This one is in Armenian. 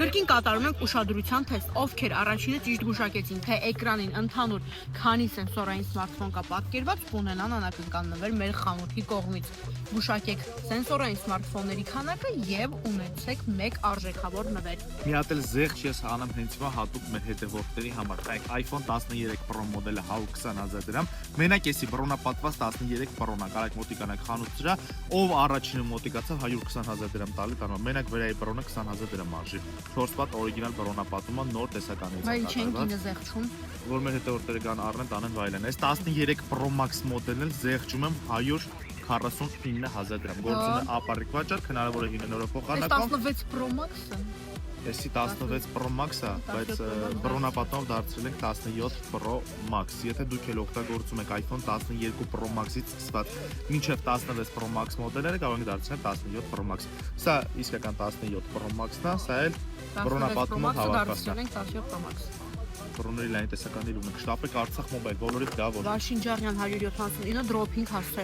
Կրկին կատարում ենք ուշադրության թեստ, ովքեր առաջինը ճիշտ գուշակեցին, թե էկրանին ընդհանուր քանի սենսորային սմարթֆոն կա պատկերված, կունենան անակնկալ նվեր մեր խանութի կողմից։ Գուշակեք սենսորային սմարթֆոնների քանակը եւ ունեցեք մեկ արժեքավոր նվեր։ Մի հատ էլ զեղչ ես անեմ հենց հիմա հատուկ մեր հետևորդների համար։ Նայեք, iPhone 13 Pro մոդելը 120,000 դրամ։ Մենակ էսի բռոնապատված 13 Pro-ն ա, կարեք մոտիկանաք խանութ դրա, ով առաջինը մոտիկացավ 120,000 դրամ տալի տանում։ Մենակ վրայի Pro-ը 20,000 դրամ արժի։ 4 պատ օրիգինալ բռոնապատումը նոր տեսականից։ Բայց չեն գինը զեղչում։ Որ մեր հետևորդները կան առնեն, տանեն վայելեն։ Այս 13 Pro Max մոդելն էլ զեղչում եմ 149,000 դրամ։ Գործունե ապառիկ վաճառք, հնարավոր է 9 օրը փոխանակում։ 16 Pro Max-ը։ Էսի 16 Pro Max-ը, բայց բռոնապատով դարձրել ենք 17 Pro Max։ Եթե դուք էլ օգտագործում եք iPhone 12 Pro Max-ից սկսված մինչև 16 Pro Max մոդելները, կարող եք դարձնել 17 Pro Max։ Սա իսկական 17 Pro Max-ն է, սա էլ բռոնապատումով հավաքվածն է։ 17 Pro Max։ Բռոների լայն տեսականներ ունենք։ Շտապեք Արցախ Մոբայլ, բոլորիդ դա որ։ Վաշինջարյան 179 դրոփինգ հասցրել։